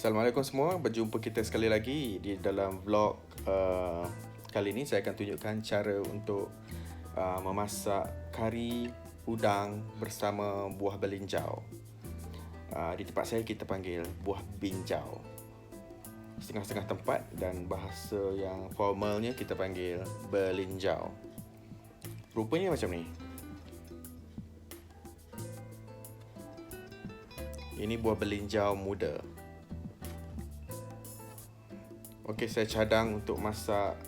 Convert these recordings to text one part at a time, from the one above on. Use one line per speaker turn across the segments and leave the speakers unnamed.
Assalamualaikum semua, berjumpa kita sekali lagi di dalam vlog kali ini. Saya akan tunjukkan cara untuk memasak kari udang bersama buah belinjau. Di tempat saya kita panggil buah binjau. Setengah-setengah tempat dan bahasa yang formalnya kita panggil belinjau. Rupanya macam ni. Ini buah belinjau muda. Okey, saya cadang untuk masak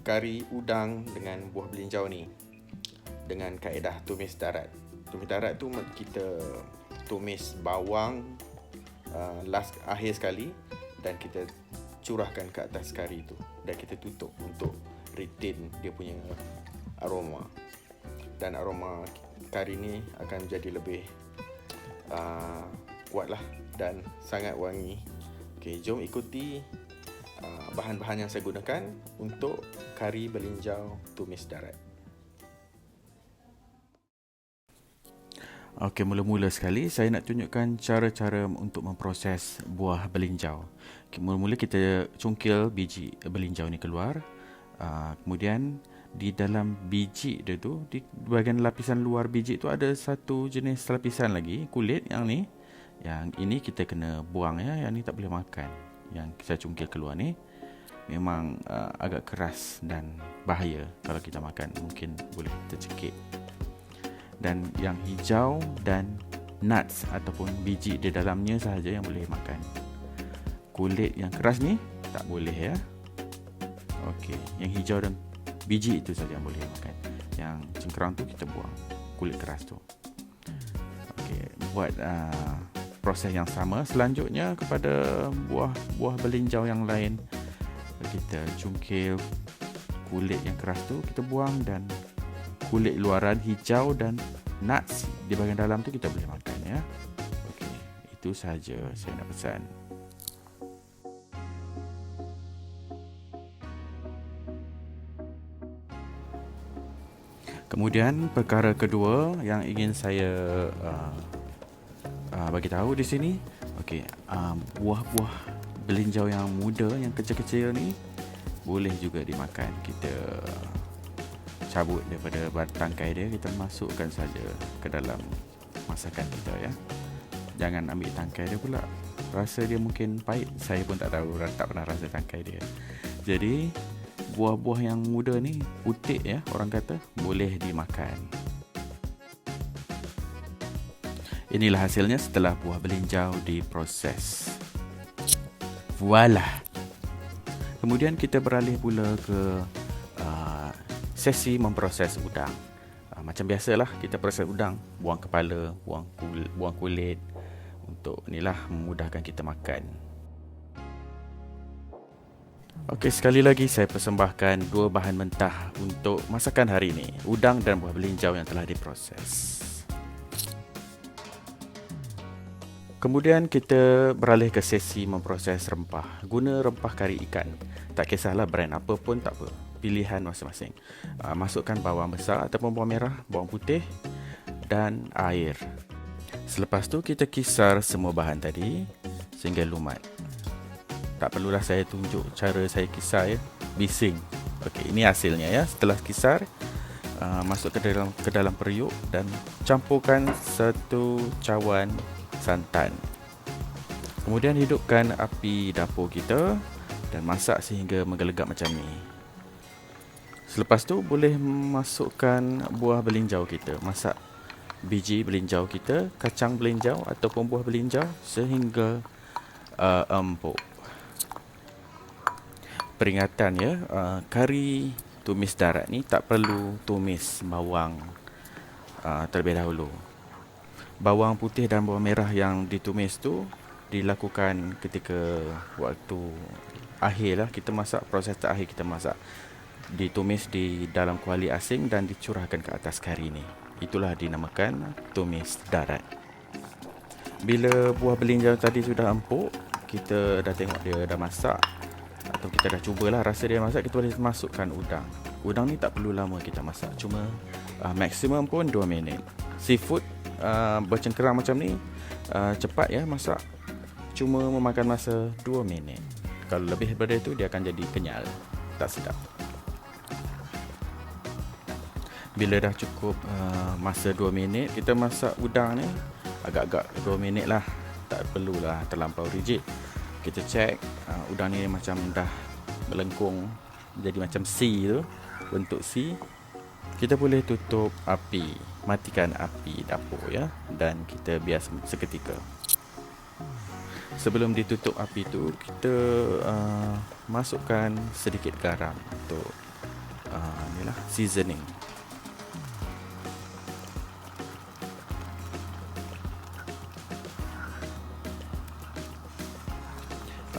kari udang dengan buah belinjau ni dengan kaedah tumis darat. Tumis darat tu kita tumis bawang akhir sekali dan kita curahkan ke atas kari tu dan kita tutup untuk retain dia punya aroma. Dan aroma kari ni akan menjadi lebih kuatlah dan sangat wangi. Okey, jom ikuti bahan-bahan yang saya gunakan untuk kari belinjau tumis darat. Okey, mula-mula sekali saya nak tunjukkan cara-cara untuk memproses buah belinjau. Okay, mula-mula kita cungkil biji belinjau ni keluar. Kemudian di dalam biji dia tu, di bahagian lapisan luar biji tu ada satu jenis lapisan lagi, kulit yang ni. Yang ini kita kena buang ya, yang ni tak boleh makan. Yang saya cungkil keluar ni memang agak keras dan bahaya kalau kita makan, mungkin boleh tercekik. Dan yang hijau dan nuts ataupun biji di dalamnya sahaja yang boleh makan. Kulit yang keras ni tak boleh ya. Okey, yang hijau dan biji itu saja yang boleh makan. Yang cengkerang tu kita buang, kulit keras tu. Okey, buat proses yang sama selanjutnya kepada buah belinjau yang lain. Kita cungkil kulit yang keras tu kita buang dan kulit luaran hijau dan nuts di bahagian dalam tu kita boleh makan ya. Okey, itu sahaja saya nak pesan. Kemudian perkara kedua yang ingin saya bagi tahu di sini, okey, buah-buah belinjau yang muda, yang kecil-kecil ni boleh juga dimakan. Kita cabut daripada tangkai dia, kita masukkan saja ke dalam masakan kita ya. Jangan ambil tangkai dia pula. Rasa dia mungkin pahit. Saya pun tak tahu, tak pernah rasa tangkai dia. Jadi buah-buah yang muda ni putih ya, orang kata boleh dimakan. Inilah hasilnya setelah buah belinjau diproses. Voila. Kemudian kita beralih pula ke sesi memproses udang. Macam biasalah kita proses udang, buang kepala, buang kulit untuk inilah memudahkan kita makan. Okey, sekali lagi saya persembahkan dua bahan mentah untuk masakan hari ini, udang dan buah belinjau yang telah diproses. Kemudian kita beralih ke sesi memproses rempah. Guna rempah kari ikan. Tak kisahlah brand apa pun tak apa. Pilihan masing-masing. Masukkan bawang besar ataupun bawang merah, bawang putih dan air. Selepas tu kita kisar semua bahan tadi sehingga lumat. Tak perlulah saya tunjuk cara saya kisar ya. Bising. Okey, ini hasilnya ya. Setelah kisar, masuk ke dalam periuk dan campurkan satu cawan santan. Kemudian hidupkan api dapur kita dan masak sehingga menggelegak macam ni. Selepas tu boleh masukkan buah belinjau kita. Masak biji belinjau kita, kacang belinjau ataupun buah belinjau sehingga empuk. Peringatan ya, kari tumis darat ni tak perlu tumis bawang terlebih dahulu. Bawang putih dan bawang merah yang ditumis tu dilakukan ketika waktu akhir lah kita masak, proses terakhir kita masak. Ditumis di dalam kuali asing dan dicurahkan ke atas kari ni. Itulah dinamakan tumis darat. Bila buah belinjau tadi sudah empuk, kita dah tengok dia dah masak atau kita dah cubalah rasa dia masak, kita boleh masukkan udang. Udang ni tak perlu lama kita masak, cuma maksimum pun 2 minit. Seafood bercengkerang macam ni cepat ya masak. cuma memakan masa 2 minit. Kalau lebih daripada itu dia akan jadi kenyal, tak sedap. Bila dah cukup masa 2 minit, kita masak udang ni agak-agak 2 minit lah, tak perlulah terlampau rigid. Kita cek udang ni macam dah melengkung jadi macam C tu, bentuk C. Kita boleh tutup api, matikan api dapur ya, dan kita biar seketika. Sebelum ditutup api tu, kita masukkan sedikit garam untuk inilah seasoning.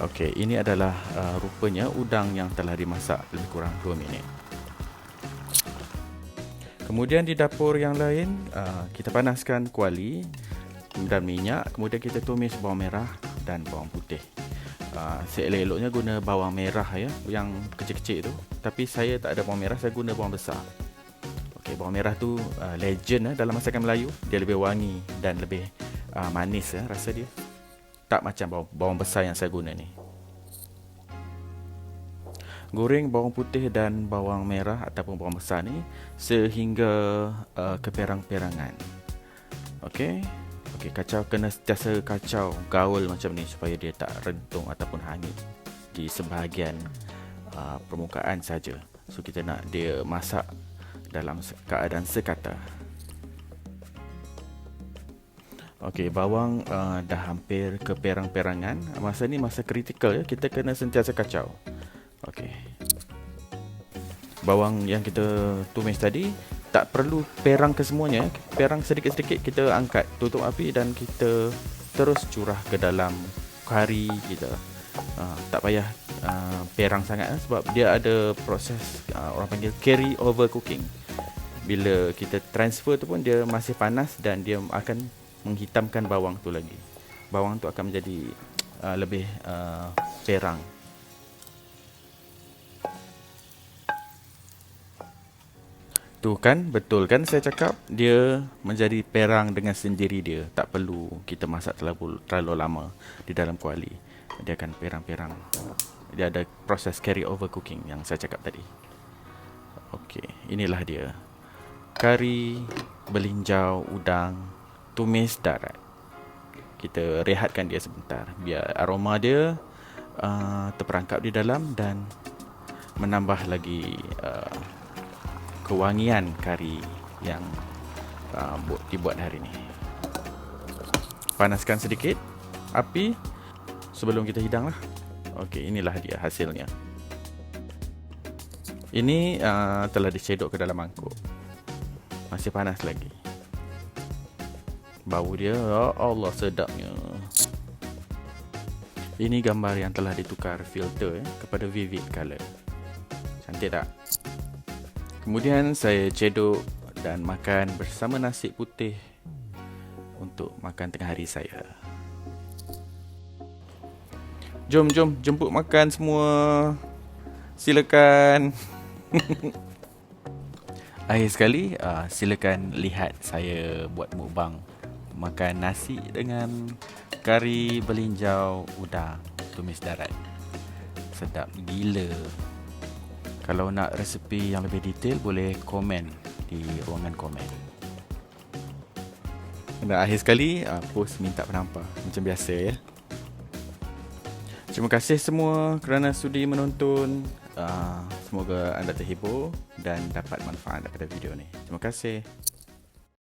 Okey, ini adalah rupanya udang yang telah dimasak lebih kurang 2 minit. Kemudian di dapur yang lain, kita panaskan kuali dan minyak. Kemudian kita tumis bawang merah dan bawang putih. Seelok-eloknya guna bawang merah ya, yang kecil-kecil tu. Tapi saya tak ada bawang merah, saya guna bawang besar. Okey, bawang merah tu legend dalam masakan Melayu. Dia lebih wangi dan lebih manis rasa dia. Tak macam bawang besar yang saya guna ni. Goreng bawang putih dan bawang merah ataupun bawang besar ni sehingga keperang-perangan. Okey, kacau, kena sentiasa kacau, gaul macam ni supaya dia tak rentung ataupun hanyut di sebahagian permukaan saja. So kita nak dia masak dalam keadaan sekata. Okey, bawang dah hampir keperang-perangan. Masa ni masa kritikal ya, kita kena sentiasa kacau. Okey. Bawang yang kita tumis tadi tak perlu perang kesemuanya, perang sedikit-sedikit, kita angkat, tutup api dan kita terus curah ke dalam kari kita. Tak payah perang sangat sebab dia ada proses orang panggil carry over cooking. Bila kita transfer tu pun dia masih panas dan dia akan menghitamkan bawang tu lagi. Bawang tu akan menjadi lebih perang. Tu kan, betul kan saya cakap, dia menjadi perang dengan sendiri dia. Tak perlu kita masak terlalu lama di dalam kuali. Dia akan perang-perang. Dia ada proses carry over cooking yang saya cakap tadi. Okey, inilah dia. Kari belinjau udang tumis darat. Kita rehatkan dia sebentar biar aroma dia terperangkap di dalam dan menambah lagi kewangian kari yang dibuat hari ini. Panaskan sedikit api sebelum kita hidang lah. Okey, inilah dia hasilnya. Ini telah dicedok ke dalam mangkuk. Masih panas lagi. Bau dia, ya Allah, sedapnya. Ini gambar yang telah ditukar filter kepada vivid color. Cantik tak? Kemudian saya cedok dan makan bersama nasi putih untuk makan tengah hari saya. Jom, jemput makan semua. Silakan. Akhir sekali, silakan lihat saya buat mukbang makan nasi dengan kari belinjau udang tumis darat. Sedap gila. Kalau nak resepi yang lebih detail, boleh komen di ruangan komen. Dan akhir sekali, post minta penampak macam biasa ya. Terima kasih semua kerana sudi menonton. Semoga anda terhibur dan dapat manfaat daripada video ni. Terima kasih.